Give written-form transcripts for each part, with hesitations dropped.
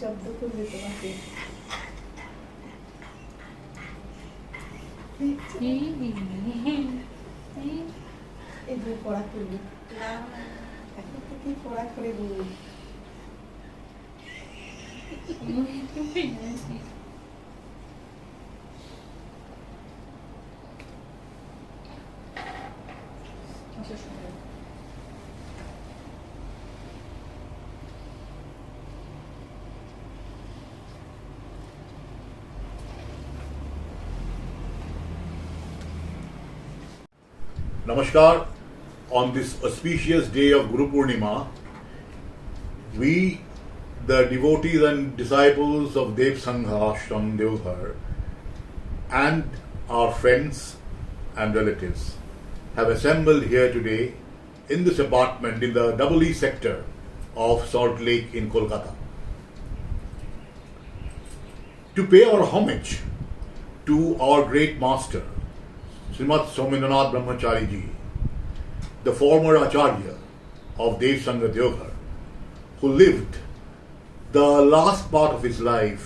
জব্দ করবে তোমাকে। এই যে পড়া করবে, এখন থেকেই পড়া করে দেবো। Namaskar. On this auspicious day of Guru Purnima, we, the devotees and disciples of Dev Sangha Ashram Devghar, and our friends and relatives, have assembled here today in this apartment in the EE sector of Salt Lake in Kolkata to pay our homage to our great master, Srimad Somendranath Brahmachari Ji, the former Acharya of Dev Sangha Devghar, who lived the last part of his life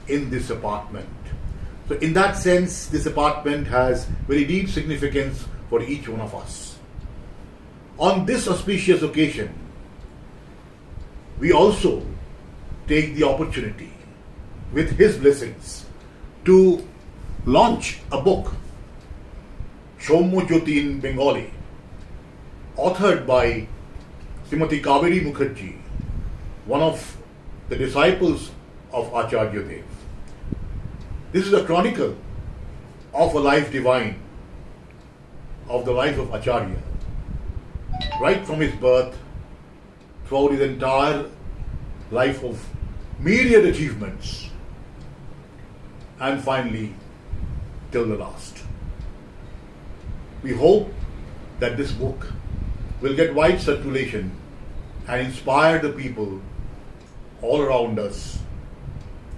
in this apartment. So in that sense, this apartment has very deep significance for each one of us. On this auspicious occasion, we also take the opportunity, with his blessings, to launch a book, Shomo Jyoti in Bengali, authored by Srimati Kaveri Mukherjee, one of the disciples of Acharya Dev. This is a chronicle of a life divine, of the life of Acharya, right from his birth, throughout his entire life of myriad achievements, and finally till the last. We hope that this book will get wide circulation and inspire the people all around us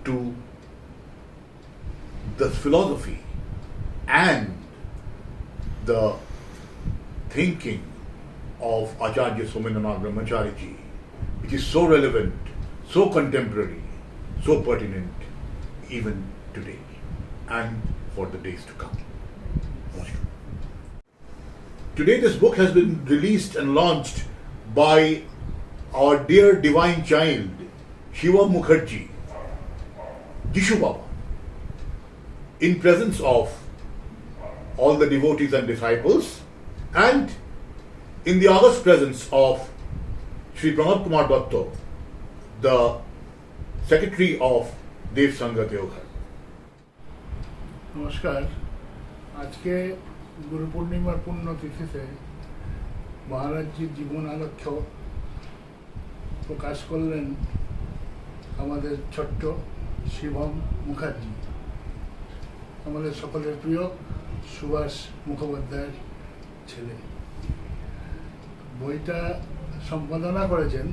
to the philosophy and the thinking of Acharya Somendranath Brahmachari Ji, which is so relevant, so contemporary, so pertinent even today and for the days to come. Namaskar. Today this book has been released and launched by our dear divine child, Shiva Mukherjee, Jishu Baba, in presence of all the devotees and disciples, and in the august presence of Sri Pranab Kumar Datta, the Secretary of Dev Sangha Devghar. নমস্কার। আজকে গুরু পূর্ণিমার পুণ্যতিথিতে মহারাজজির জীবন আলেখ্য প্রকাশ করলেন আমাদের ছোট্ট শিবম মুখার্জি, আমাদের সকলের প্রিয় সুভাষ মুখোপাধ্যায়ের ছেলে। বইটা সম্পাদনা করেছেন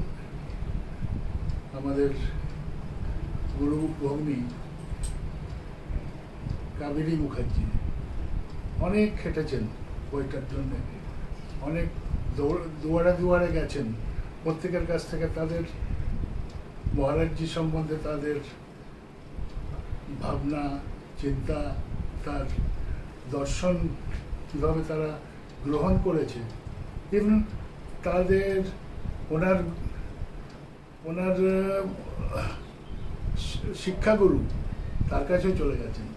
আমাদের গুরু ভগ্নী কাবেরী মুখার্জি। অনেক খেটেছেন বইটার জন্য, অনেক দুয়ারে দুয়ারে গেছেন, প্রত্যেকের কাছ থেকে তাদের মহারাজজি সম্বন্ধে তাদের ভাবনা চিন্তা, তার দর্শন কীভাবে তারা গ্রহণ করেছে, ইভেন তাদের ওনার শিক্ষাগুরু তার কাছেও চলে গেছেন,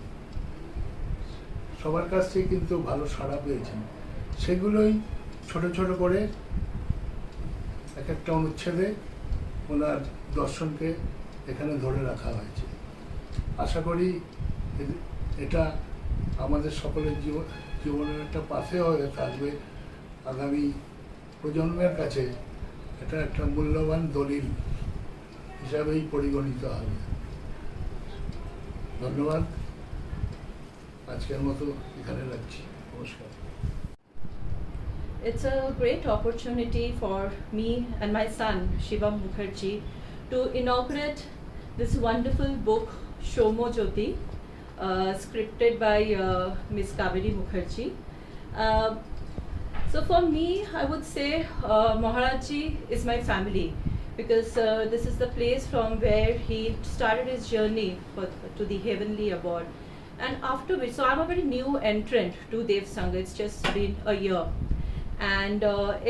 সবার কাছ থেকে কিন্তু ভালো সাড়া পেয়েছেন। সেগুলোই ছোট ছোট করে এক একটা অনুচ্ছেদে ওনার দর্শনকে এখানে ধরে রাখা হয়েছে। আশা করি এটা আমাদের সকলের জীবনের একটা পাথে হয়ে থাকবে, আগামী প্রজন্মের কাছে এটা একটা মূল্যবান দলিল হিসাবেই পরিগণিত হবে। ধন্যবাদ। আজকের মতো এখানে রাখছি। নমস্কার। It's a great opportunity for me and my son, Shivam Mukherjee, to inaugurate this wonderful book, Shomo Jyoti, scripted by Ms. Kaveri Mukherjee. So for me, I would say Maharajji is my family. because this is the place from where he started his journey to the heavenly abode. And after which, so I'm a very new entrant to Dev Sangha. It's just been a year. And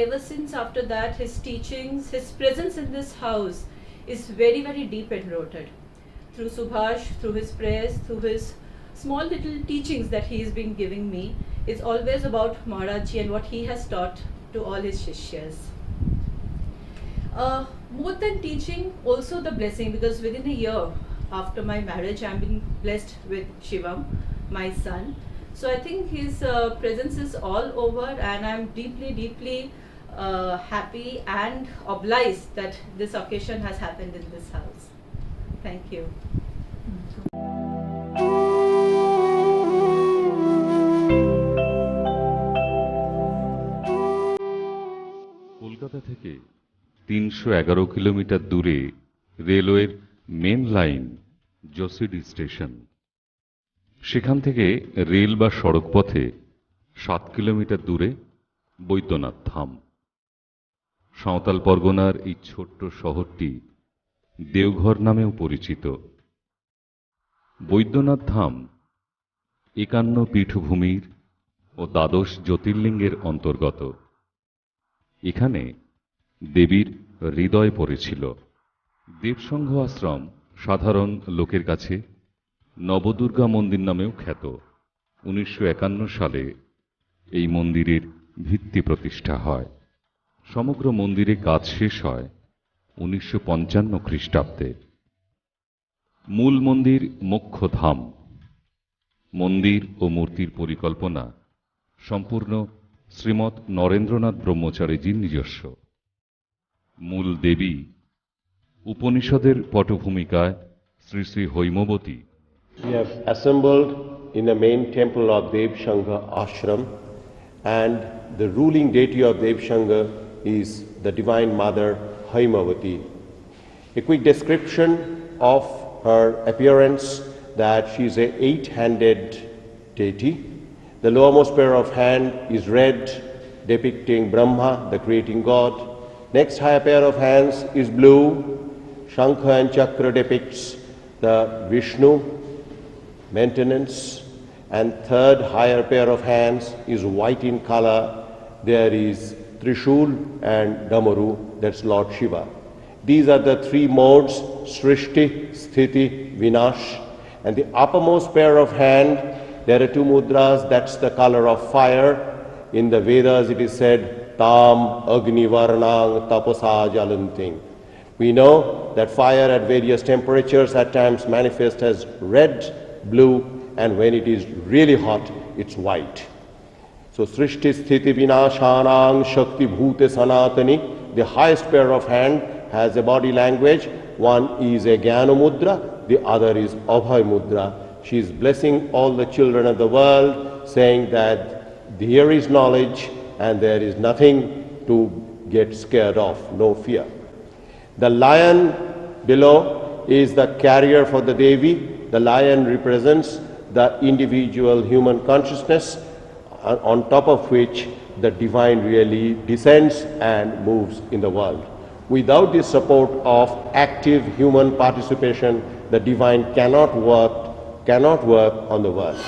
ever since after that, his teachings, his presence in this house is very, very deep and rooted. Through Subhash, through his prayers, through his small little teachings that he has been giving me, is always about Maharajji and what he has taught to all his Shishyas. More than teaching, also the blessing, because within a year after my marriage, I'm being blessed with Shivam, my son. So I think his presence is all over, and I'm deeply, deeply happy and obliged that this occasion has happened in this house. Thank you. Kolkata থেকে 311 kilometre দূরে রেলওয়ের main line Jasidih station. সেখান থেকে rail বা সড়ক পথে 7 kilometre দূরে বৈদ্যনাথ ধাম। সাঁওতাল পরগনার এই ছোট্ট শহরটি দেওঘর নামেও পরিচিত। বৈদ্যনাথ ধাম 51 পীঠভূমির ও 12 জ্যোতির্লিঙ্গের অন্তর্গত। এখানে দেবীর হৃদয় পড়েছিল। দেবসংঘ আশ্রম সাধারণ লোকের কাছে নবদুর্গা মন্দির নামেও খ্যাত। 1951 সালে এই মন্দিরের ভিত্তি প্রতিষ্ঠা হয়। সমগ্র মন্দিরে কাজ শেষ হয় 1955 খ্রিস্টাব্দে। মূল মন্দির মোক্ষধাম। মন্দির ও মূর্তির পরিকল্পনা সম্পূর্ণ শ্রীমৎ নরেন্দ্রনাথ ব্রহ্মচারীজির নিজস্ব। মূল দেবী উপনিষদের পটভূমিকায় Shri Shri Haimabati. We have assembled in the main temple of Dev Sangha Ashram, and the ruling deity of Dev Sangha is the Divine Mother Haimavati. A quick description of her appearance, that she is a 8-handed deity. The lowermost pair of hand is red, depicting Brahma, the creating God. Next higher pair of hands is blue. Shankha and Chakra depicts the Vishnu, maintenance. And third higher pair of hands is white in color. There is Trishul and Damaru, that's Lord Shiva. These are the three modes, Srishti, Sthiti, Vinash. And the uppermost pair of hand, there are two mudras, that's the color of fire. In the Vedas it is said, Tam Agni Varnang Tapasa Jalanting. We know that fire at various temperatures at times manifests as red, blue, and when it is really hot, it's white. So Srishti Sthiti Vinashanang Shakti Bhute Sanatani, the highest pair of hand has a body language. One is a Jnana Mudra, the other is Abhay Mudra. She is blessing all the children of the world, saying that here is knowledge and there is nothing to get scared of, no fear. The lion below is the carrier for the Devi. The lion represents the individual human consciousness, on top of which the divine really descends and moves in the world. Without the support of active human participation, the divine cannot work on the world.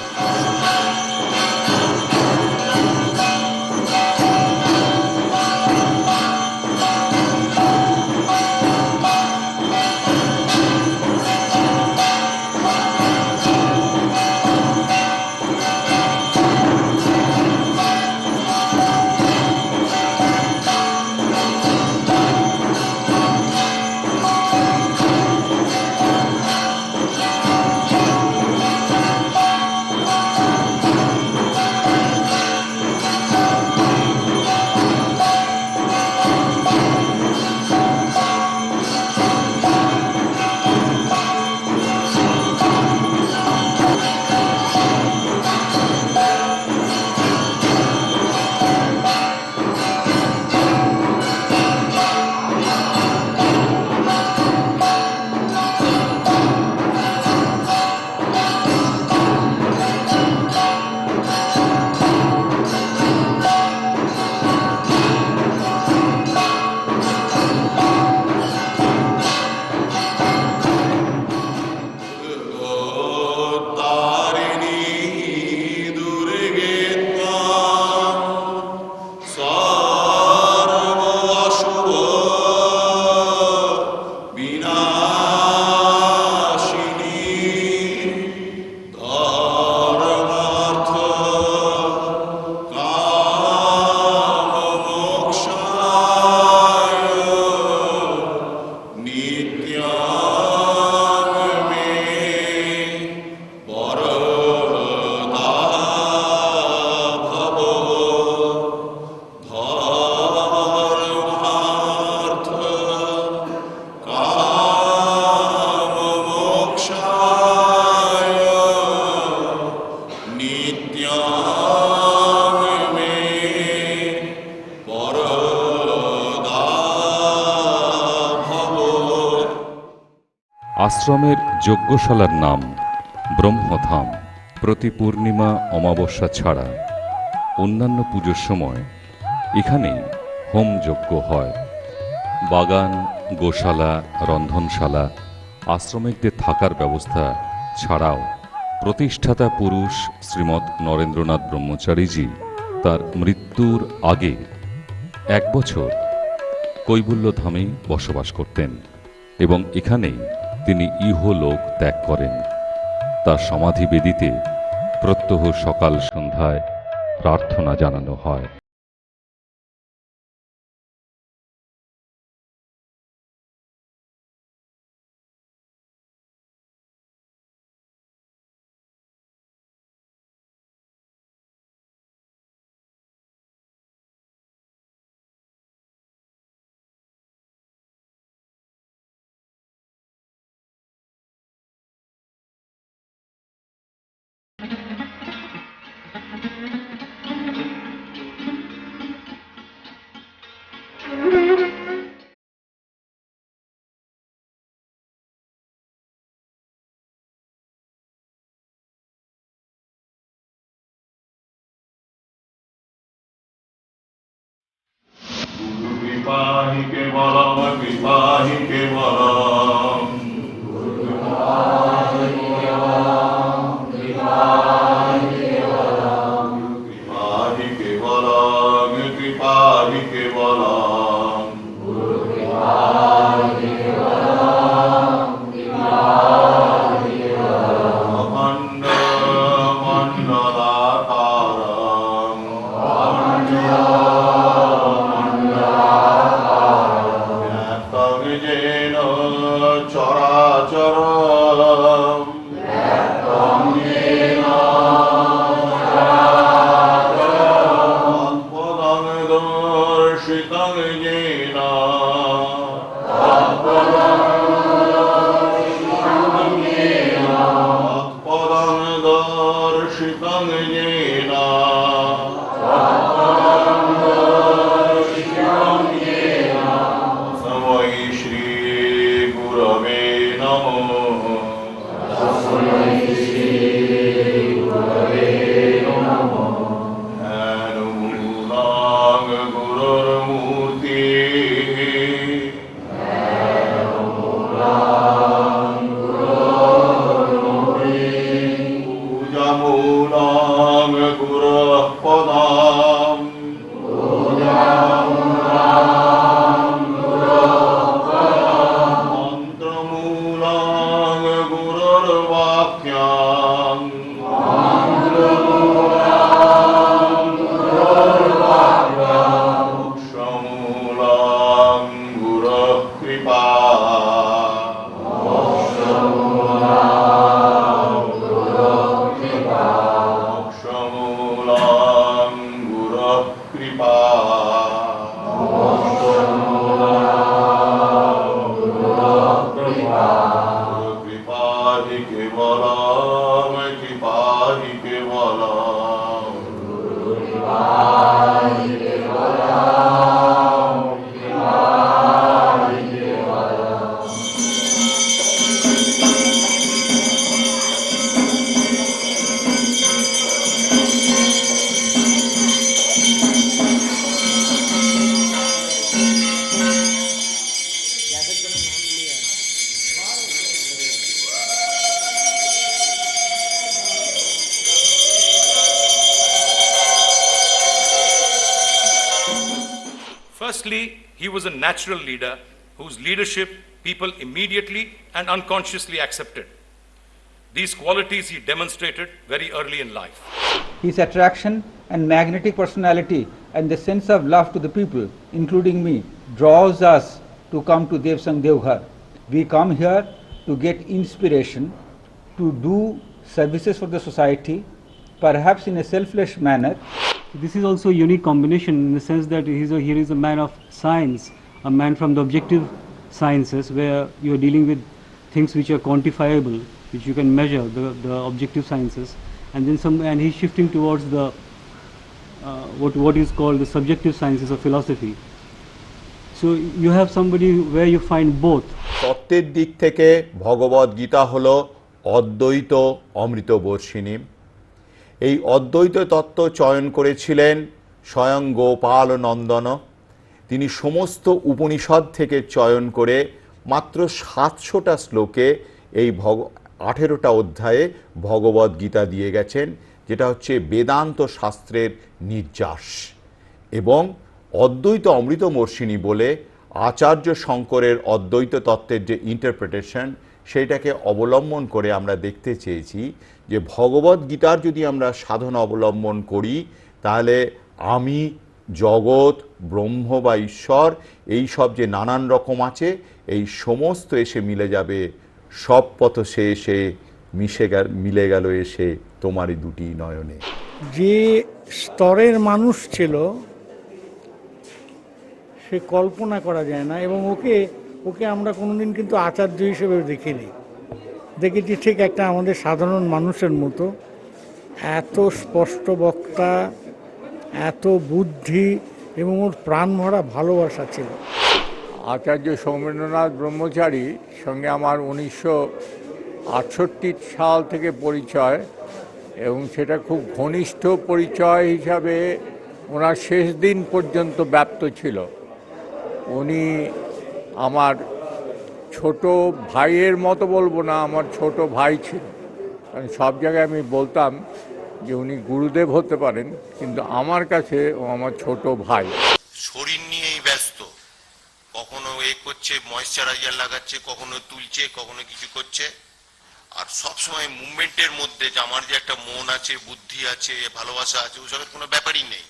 আশ্রমের যজ্ঞশালার নাম ব্রহ্মধাম। প্রতি পূর্ণিমা অমাবস্যা ছাড়া অন্যান্য পুজোর সময় এখানেই home যজ্ঞ হয়। বাগান, গোশালা, রন্ধনশালা, আশ্রমিকদের থাকার ব্যবস্থা ছাড়াও প্রতিষ্ঠাতা পুরুষ শ্রীমৎ নরেন্দ্রনাথ ব্রহ্মচারীজি তার মৃত্যুর আগে 1 বছর কৈবল্যধামে বসবাস করতেন এবং এখানেই তিনি ইহলোক ত্যাগ করেন। তার সমাধি বেদিতে প্রত্যহ সকাল সন্ধ্যায় প্রার্থনা জানানো হয়। कृपाहि केवलम कृपाहि केवलम कृपाहि केवलम कृपाहि केवलम अखंड मंडलाकारं व्याप्तं येन चराचरम् तत्पदं दर्शितं येन तत्पदं दर्शितं येन तस्मै श्रीगुरवे नमः। ध्यानमूलां गुरुर्मूर्तिः पूजामूलां गुरः पदाम् मन्त्रमूलां गुरुर्वाक्याम् मोक्षमूलां गुरः कृपा मोक्षमूलां गुरः कृपा कृपाहि केवलम कृपाहि केवलम Firstly, he was a natural leader whose leadership people immediately and unconsciously accepted. These qualities he demonstrated very early in life. His attraction and magnetic personality and the sense of love to the people, including me, draws us to come to Devsang Devghar We come here to get inspiration, to do services for the society, perhaps in a selfless manner. This is also a unique combination in the sense that here is a man of science, a man from the objective sciences, where you are dealing with things which are quantifiable, which you can measure, the objective sciences, and then and he's shifting towards the what is called the subjective sciences of philosophy. So you have somebody where you find both. তত্ত্বের দিক থেকে ভগবদ গীতা হলো অদ্বৈত অমৃতবর্ষিণী। এই অদ্বৈত তত্ত্ব চয়ন করেছিলেন স্বয়ং গোপাল নন্দন। তিনি সমস্ত উপনিষদ থেকে চয়ন করে মাত্র 700টা শ্লোকে এই 18টা অধ্যায়ে ভগবদ গীতা দিয়ে গেছেন, যেটা হচ্ছে বেদান্ত শাস্ত্রের নির্যাস। এবং অদ্বৈত অমৃতবর্ষিণী বলে আচার্য শঙ্করের অদ্বৈত তত্ত্বের যে ইন্টারপ্রিটেশন, সেইটাকে অবলম্বন করে আমরা দেখতে চেয়েছি যে ভগবদ গীতার যদি আমরা সাধনা অবলম্বন করি, তাহলে আমি, জগৎ, ব্রহ্ম বা ঈশ্বর, এই সব যে নানান রকম আছে, এই সমস্ত এসে মিলে যাবে। সব পথ সে এসে মিলে গেল এসে তোমারই দুটি নয়নে। যে স্তরের মানুষ ছিল সে কল্পনা করা যায় না, এবং ওকে আমরা কোনোদিন কিন্তু আচার্য হিসেবে দেখিনি, দেখেছি ঠিক একটা আমাদের সাধারণ মানুষের মতো। এত স্পষ্ট বক্তা, এত বুদ্ধি, এবং ওর প্রাণ ভরা ভালোবাসা ছিল। আচার্য সৌমেন্দ্রনাথ ব্রহ্মচারীর সঙ্গে আমার 1968 সাল থেকে পরিচয়, এবং সেটা খুব ঘনিষ্ঠ পরিচয় হিসাবে ওনার শেষ দিন পর্যন্ত ব্যাপ্ত ছিল। উনি আমার ছোট ভাইয়ের মতো বলবো না, আমার ছোট ভাই ছিল। কারণ সব জায়গায় আমি বলতাম যে উনি গুরুদেব হতে পারেন, কিন্তু আমার কাছে ও আমার ছোট ভাই। শরীর নিয়েই ব্যস্ত, কখনো করছে ময়েশ্চারাইজার লাগাচ্ছে, কখনো তুলছে, কখনো কিছু করছে, আর সবসময় মুভমেন্টের মধ্যে যে আমার যে একটা মন আছে, বুদ্ধি আছে, ভালোবাসা আছে, ওসবের কোনো ব্যাপারই নেই।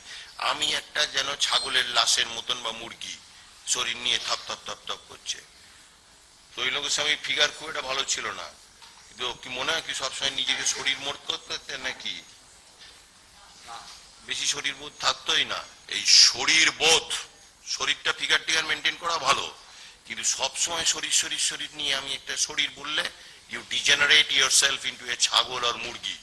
আমি একটা যেন ছাগলের লাশের মতন বা মুরগি, শরীর নিয়ে থপ থপ থপ থপ করছে। তো ওই লোকের সঙ্গে ফিগার খুব একটা ভালো ছিল না, কিন্তু কি মনে হয় কি সবসময় নিজেকে শরীর মোট করতে নাকি বেশি শরীর বোধ থাকতোই না। এই শরীর বোধ, শরীরটা ফিগার টিগার মেনটেন করা ভালো, কিন্তু সবসময় শরীর শরীর শরীর নিয়ে আমি একটা শরীর বললে you degenerate yourself into a ছাগল আর মুরগি,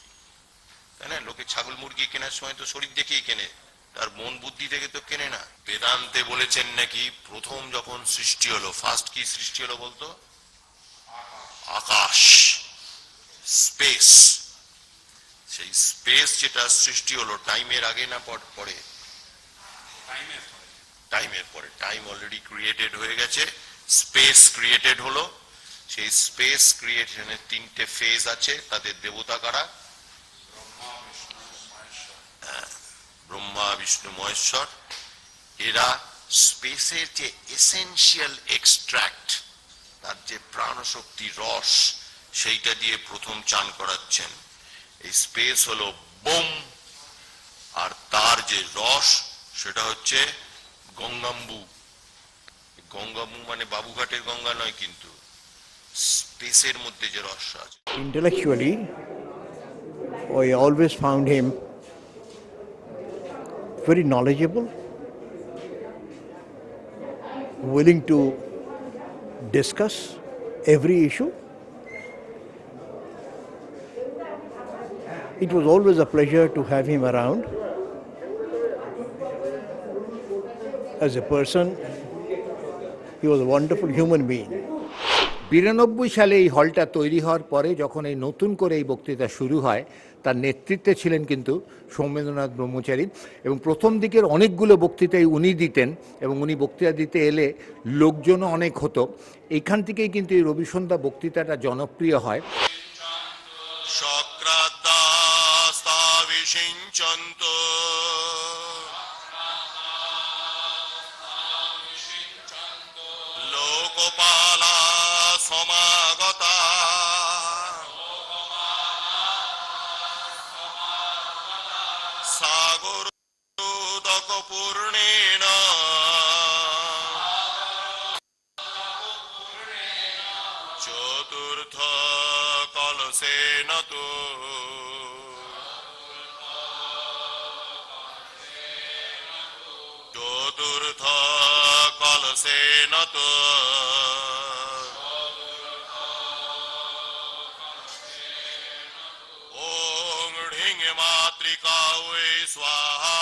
তাই না? লোকে ছাগল মুরগি কেনার সময় তো শরীর দেখেই কেনে, তার মন বুদ্ধি থেকে তো কেনে না। বেদান্তে বলেছেন নাকি প্রথম যখন সৃষ্টি হলো, ফার্স্ট কি সৃষ্টি হলো বলতো? আকাশ, স্পেস। সেই স্পেস যেটা সৃষ্টি হলো টাইমের আগে না পরে? টাইমের পরে। টাইম অলরেডি ক্রিয়েটেড হয়ে গেছে, স্পেস ক্রিয়েটেড হলো। সেই স্পেস ক্রিয়েশনের 3টে ফেজ আছে, তাদের দেবতা কারা? ব্রহ্মা, বিষ্ণু, মহেশ্বর। এরা স্পেসের যে এসেনশিয়াল এক্সট্রাক্ট, তার যে প্রাণশক্তি রস, সেইটা দিয়ে প্রথম চান করাচ্ছেন। এই স্পেস হলো বোম, আর তার যে রস সেটা হচ্ছে গঙ্গাম্বু। গঙ্গাম্বু মানে বাবুঘাটের গঙ্গা নয়, কিন্তু স্পেসের মধ্যে যে রস আছে। Intellectually, I always found him very knowledgeable, willing to discuss every issue. It was always a pleasure to have him around. As a person, he was a wonderful human being. 92 সালে এই হলটা তৈরি হওয়ার পরে যখন এই নতুন করে এই বক্তৃতা শুরু হয়, তার নেতৃত্বে ছিলেন কিন্তু সৌমেন্দ্রনাথ ব্রহ্মচারী, এবং প্রথম দিকের অনেকগুলো বক্তৃতাই উনি দিতেন, এবং উনি বক্তৃতা দিতে এলে লোকজনও অনেক হতো। এইখান থেকেই কিন্তু এই রবিসন্ধ্যা বক্তৃতাটা জনপ্রিয় হয়। লোকপালা সমাগতা সাগর উদক পূর্ণেন চতুর্থ কলসে নতো চতুর্থ কলসে নতো ওং ঢিং মাতৃকা ওই স্বাহা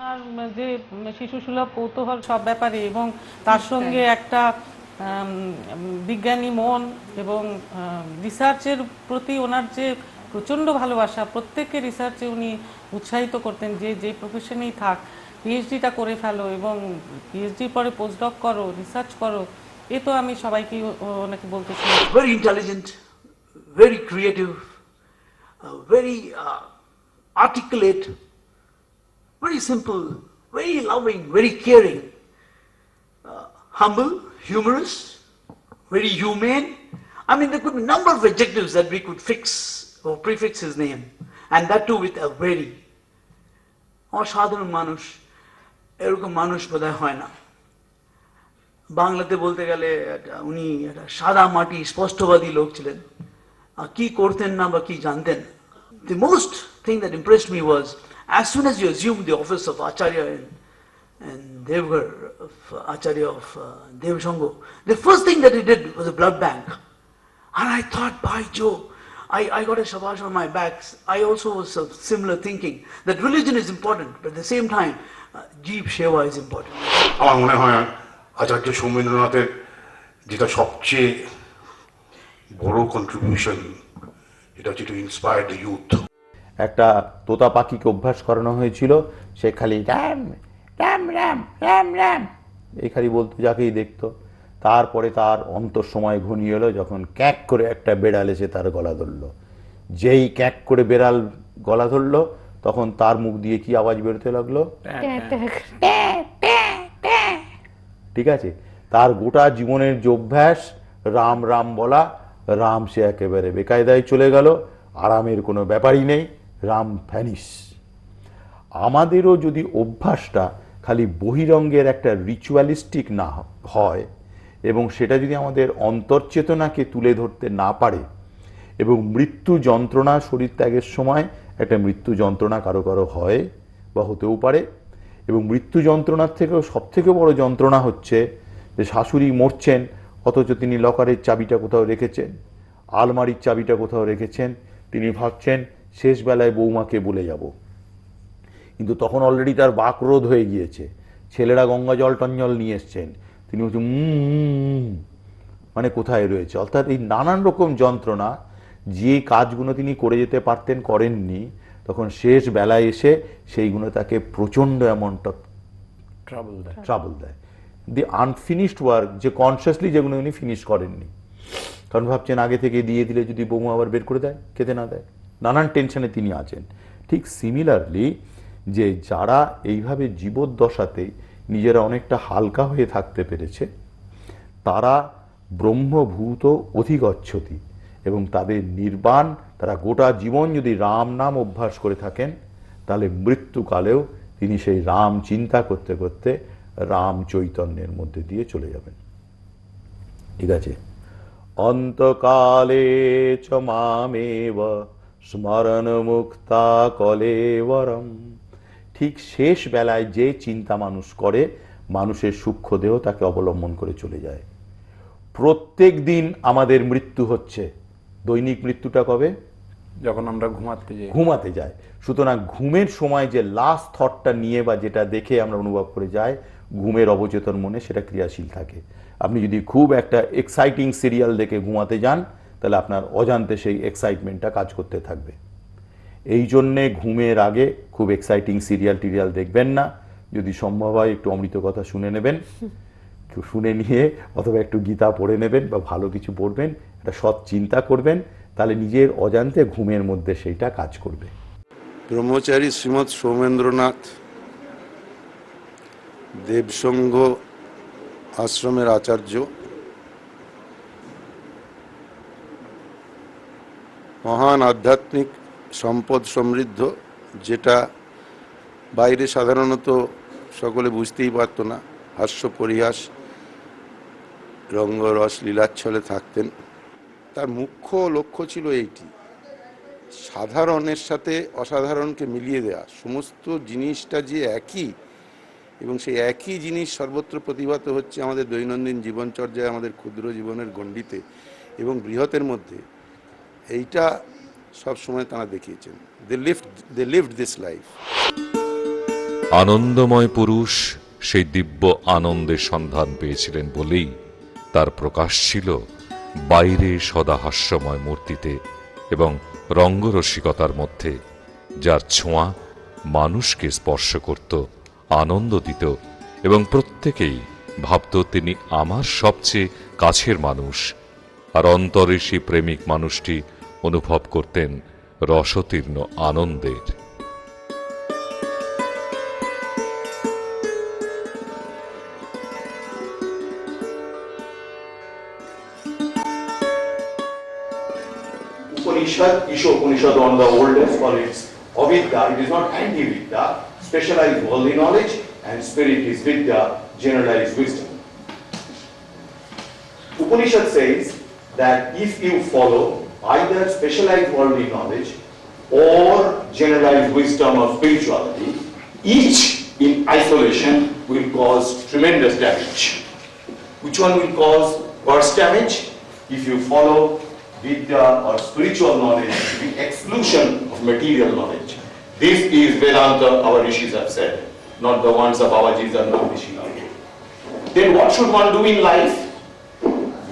ওনার যে শিশু সুলভ কৌতূহল সব ব্যাপারে এবং তার সঙ্গে একটা বিজ্ঞানী মন এবং রিসার্চের প্রতি ওনার যে প্রচণ্ড ভালোবাসা, প্রত্যেককে রিসার্চে উনি উৎসাহিত করতেন যে যে প্রফেশনেই থাক পিএইচডিটা করে ফেলো এবং পিএইচডির পরে পোস্টডক করো, রিসার্চ করো। এ তো আমি সবাইকে ওনাকে বলতে চাই। Very intelligent, very creative, very articulate, very simple, very loving, very caring, humble, humorous, very humane. I mean, there could be a number of adjectives that we could fix or prefix his name, and that too with a very. অসাধারণ মানুষ, এরকম মানুষ বোধহয় হয় না। বাংলাতে বলতে গেলে উনি একটা সাদা মাটি স্পষ্টবাদী লোক ছিলেন, কি করতেন না বা কি জানতেন। The most thing that impressed me was as soon as you assumed the office of Acharya in Devgarh, of Acharya of Dev Sangha, the first thing that he did was a blood bank. And I thought, by Joe, I got a shabash on my back. I also was of similar thinking, that religion is important, but at the same time, Jeev Seva is important. আমার মনে হয় আচার্য সৌমেন্দ্রনাথের যেটা সবচেয়ে বড় contribution, এটা হচ্ছে to inspire the youth. একটা তোতা পাখিকে অভ্যাস করানো হয়েছিল, সে খালি রাম রাম রাম রাম রাম এই খালি বলতো যাকেই দেখতো। তারপরে তার অন্তর সময় ঘনিয়ে এলো যখন ক্যাক করে একটা বেড়াল এসে তার গলা ধরলো। যেই ক্যাক করে বেড়াল গলা ধরলো তখন তার মুখ দিয়ে কি আওয়াজ বেরোতে লাগলো? ঠিক আছে, তার গোটা জীবনের যে অভ্যাস রাম রাম বলা, রাম সে একেবারে বেকায়দায় চলে গেল, আরামের কোনো ব্যাপারই নেই, রাম ভ্যানিশ। আমাদেরও যদি অভ্যাসটা খালি বহিরঙ্গের একটা রিচুয়ালিস্টিক না হয় এবং সেটা যদি আমাদের অন্তর্চেতনাকে তুলে ধরতে না পারে, এবং মৃত্যু যন্ত্রণা, শরীর ত্যাগের সময় একটা মৃত্যু যন্ত্রণা কারো কারো হয় বা হতেও পারে, এবং মৃত্যু যন্ত্রণার থেকেও সবথেকে বড় যন্ত্রণা হচ্ছে যে শাশুড়ি মরছেন অথচ তিনি লকারের চাবিটা কোথাও রেখেছেন, আলমারির চাবিটা কোথাও রেখেছেন, তিনি ভাবছেন শেষ বেলায় বৌমাকে বলে যাব, কিন্তু তখন অলরেডি তার বাকরোধ হয়ে গিয়েছে, ছেলেরা গঙ্গা জল টঞ্জল নিয়ে এসছেন, তিনি বলছেন মানে কোথায় রয়েছে। অর্থাৎ এই নানান রকম যন্ত্রণা, যে কাজগুলো তিনি করে যেতে পারতেন করেননি, তখন শেষ বেলায় এসে সেইগুলো তাকে প্রচণ্ড অ্যামাউন্ট অফ ট্রাবল দেয়। দি আনফিনিশড ওয়ার্ক, যে কনসিয়াসলি যেগুলো উনি ফিনিশ করেননি, কারণ ভাবছেন আগে থেকে দিয়ে দিলে যদি বৌমা আবার বের করে দেয়, খেতে না দেয়, নানান টেনশনে তিনি আছেন। ঠিক সিমিলারলি যে যারা এইভাবে জীবদ্দশাতেই নিজেরা অনেকটা হালকা হয়ে থাকতে পেরেছে তারা ব্রহ্মভূত অধিগচ্ছতি, এবং তাদের নির্বাণ, তারা গোটা জীবন যদি রাম নাম অভ্যাস করে থাকেন তাহলে মৃত্যুকালেও তিনি সেই রাম চিন্তা করতে করতে রাম চৈতন্যের মধ্যে দিয়ে চলে যাবেন। ঠিক আছে, অন্তকালে চ মামেব স্মরণ মুক্তা কলেবরম। ঠিক শেষ বেলায় যে চিন্তা মানুষ করে, মানুষের সূক্ষ্ম দেহ তাকে অবলম্বন করে চলে যায়। প্রত্যেক দিন আমাদের মৃত্যু হচ্ছে। দৈনিক মৃত্যুটা কবে? যখন আমরা ঘুমাতে যাই। সুতরাং ঘুমের সময় যে লাস্ট থটটা নিয়ে বা যেটা দেখে আমরা অনুভব করে যাই, ঘুমের অবচেতন মনে সেটা ক্রিয়াশীল থাকে। আপনি যদি খুব একটা এক্সাইটিং সিরিয়াল দেখে ঘুমাতে যান তাহলে আপনার অজান্তে সেই এক্সাইটমেন্টটা কাজ করতে থাকবে। এই জন্যে ঘুমের আগে খুব এক্সাইটিং সিরিয়াল দেখবেন না। যদি সম্ভব হয় একটু অমৃত কথা শুনে নেবেন, শুনে নিয়ে অথবা একটু গীতা পড়ে নেবেন বা ভালো কিছু পড়বেন, একটা সৎ চিন্তা করবেন, তাহলে নিজের অজান্তে ঘুমের মধ্যে সেইটা কাজ করবে। ব্রহ্মচারী শ্রীমৎ সৌমেন্দ্রনাথ দেবসংঘ আশ্রমের আচার্য, মহান আধ্যাত্মিক সম্পদ সমৃদ্ধ, যেটা বাইরে সাধারণত সকলে বুঝতেই পারত না। হাস্য পরিহাস রঙ্গরস লীলাচ্ছলে থাকতেন। তার মুখ্য লক্ষ্য ছিল এইটি, সাধারণের সাথে অসাধারণকে মিলিয়ে দেওয়া। সমস্ত জিনিসটা যে একই, এবং সেই একই জিনিস সর্বত্র প্রতিভাত হচ্ছে আমাদের দৈনন্দিন জীবনচর্যায়, আমাদের ক্ষুদ্র জীবনের গণ্ডিতে এবং বৃহতের মধ্যে, এইটা সবসময় তারা দেখিয়েছেন। They lived this life. আনন্দময় পুরুষ সেই দিব্য আনন্দের সন্ধান পেয়েছিলেন বলেই তার প্রকাশ ছিল বাইরে সদা হাস্যময় মূর্তিতে এবং রঙ্গরসিকতার মধ্যে, যার ছোঁয়া মানুষকে স্পর্শ করত, আনন্দ দিত এবং প্রত্যেকেই ভাবত তিনি আমার সবচেয়ে কাছের মানুষ। আর অন্তরে সেই প্রেমিক মানুষটি অনুভব করতেন রসতীর্ণ আনন্দের। Upanishad, Isha Upanishad, one of the oldest, called it Avidya. It is not anti-Vidya, specialized worldly knowledge, and spirit is Vidya, generalized wisdom. Upanishad says that if you follow either specialized worldly knowledge or generalized wisdom or spirituality, each in isolation will cause tremendous damage. Which one will cause worse damage? If you follow Vidya or spiritual knowledge to the exclusion of material knowledge. This is Vedanta, our rishis have said, not the ones of Babajis and Rishi. Then what should one do in life?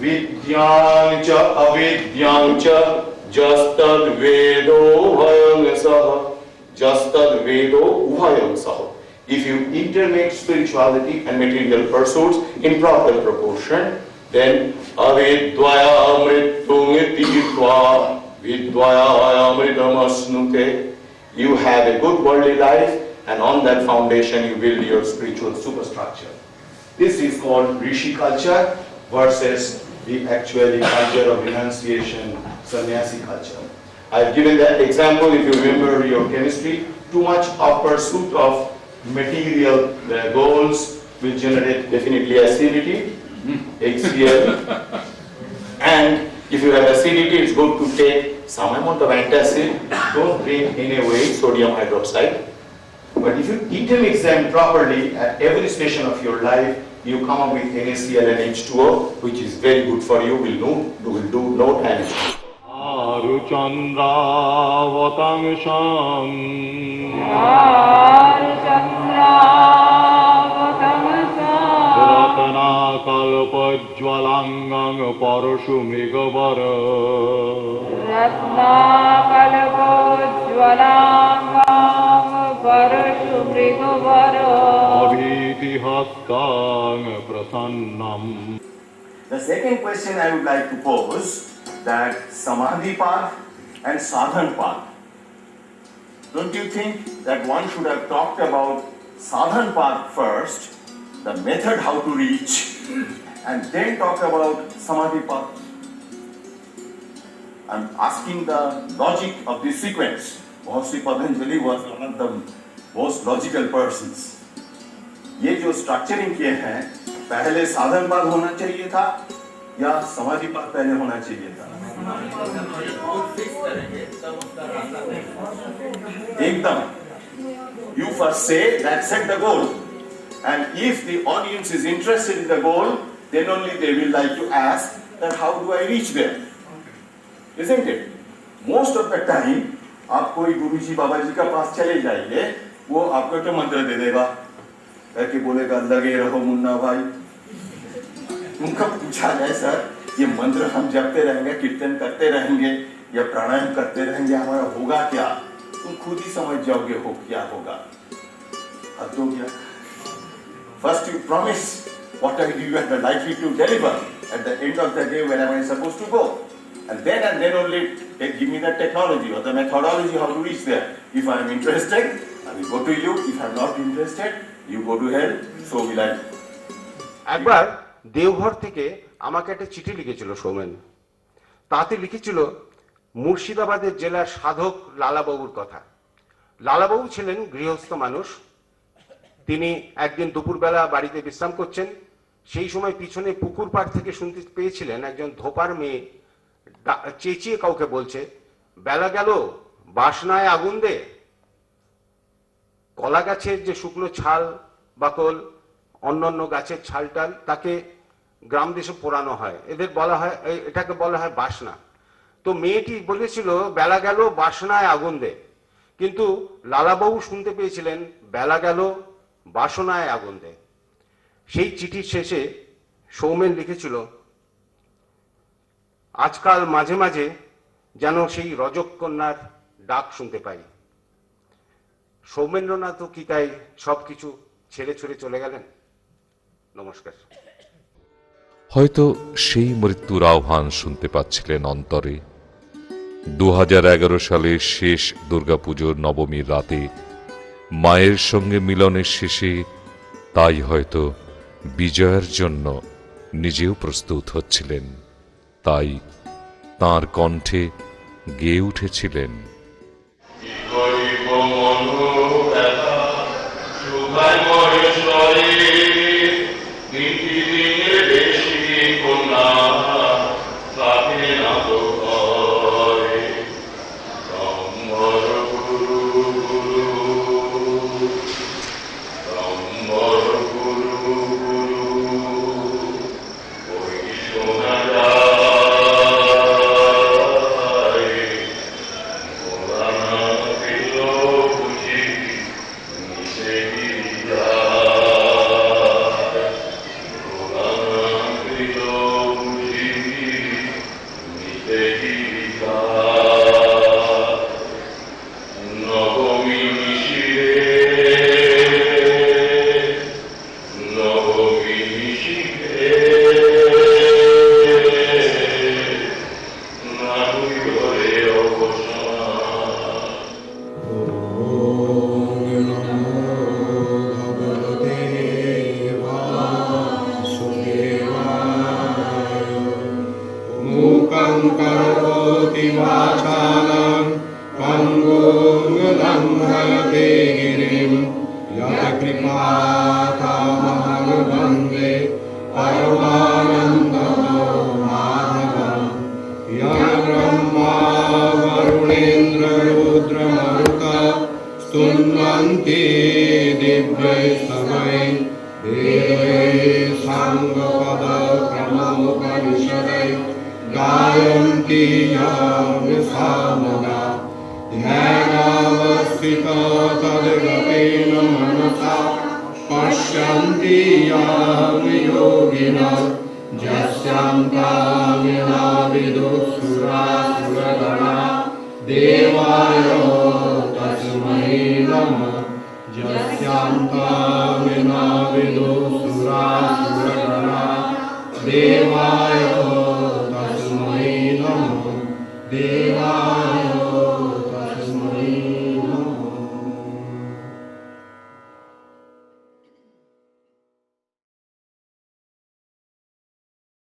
Vidyancha avidyancha jastad vedo uvayam saha. Jastad vedo uvayam saha. If you intermix spirituality and material pursuits in proper proportion, then avidvaya amritum ititva vidvaya amritam asnute. You have a good worldly life, and on that foundation you build your spiritual superstructure. This is called Rishi culture versus the actually culture of renunciation, sannyasi culture. I have given that example. If you remember your chemistry, too much of pursuit of material goals will generate definitely acidity, HCl. And if you have acidity, it's good to take some amount of antacid. Don't drink in a way sodium hydroxide. But if you intermix them properly at every station of your life, you come up with NaCl and H2O, which is very good for you, will do no damage. Aruchandravatangsam Ratana kalpajwalangang parashu mrigavara Ratna kalpajwalangang parashu mrigavara Abhiti hastang prasannam. The second question I would like to pose, that Samadhi path and Sadhan path. don't you think that one should have talked about sadhan path first, the method how to reach, and then talk about samadhi path? I'm asking the logic of this sequence. Maharishi Patanjali was one of the most logical persons. ये जो structuring किए हैं, पहले साधन पाद होना चाहिए था या समाधि पाद पहले होना चाहिए था? एकदम. You first say that set the goal, and if the audience is interested in the goal, then only they will like to ask that how do I reach there, isn't it? Most of the time, आप कोई गुरुजी बाबा जी का पास चले जाइए, वो आपको तो मंत्र दे देगा, करके बोलेगा लगे रहो मुन्ना भाई. उनका पूछा जाए सर ये मंत्र हम जपते रहेंगे, कीर्तन करते रहेंगे या प्राणायाम करते रहेंगे, हमारा होगा क्या? तुम खुद ही समझ जाओगे हो क्या होगा. हद हो गया. First you promise what are you are likely to deliver at the end of the day when am I supposed to go, and then only give me the technology or the methodology how to reach there. If I am interested, I will go to you. If I am not interested, you go to hell. So will I. একবার দেওঘর থেকে আমাকে একটা চিঠি লিখেছিল সৌমেন. তাতে লিখেছিল মুর্শিদাবাদের জেলার সাধক লালাবাবুর কথা. লালাবাবু ছিলেন গৃহস্থ মানুষ. তিনি একদিন দুপুরবেলা বাড়িতে বিশ্রাম করছেন. সেই সময় পিছনে পুকুর পাড় থেকে শুনতে পেয়েছিলেন একজন ধোপার মেয়ে চেঁচিয়ে কাউকে বলছে, বেলা গেল বাসনায় আগুন দে. কলা গাছের যে শুকনো ছাল বাকল অন্যান্য গাছের ছালটাল তাকে গ্রাম দেশে পোড়ানো হয়, এদের বলা হয়, এটাকে বলা হয় বাসনা. তো মেয়েটি বলেছিল বেলা গেল বাসনায় আগুন দে, কিন্তু লালাবাবু শুনতে পেয়েছিলেন বেলা গেল বাসনায় আগুন দে. সেই চিঠির শেষে সৌমেন লিখেছিল, আজকাল মাঝে মাঝে যেন সেই রজককন্যার ডাক শুনতে পাই. সৌমেন্দ্রনাথও কি তাই সবকিছু ছেড়ে ছুড়ে চলে গেলেন? নমস্কার. হয়তো সেই মৃত্যুর আহ্বান শুনতে পাচ্ছিলেন অন্তরে. 2011 সালের শেষ দুর্গাপুজোর নবমীর রাতে মায়ের সঙ্গে মিলনের শেষে তাই হয়তো বিজয়ের জন্য নিজেও প্রস্তুত হচ্ছিলেন. তাই তাঁর কণ্ঠে গেয়ে উঠেছিলেন, देवाय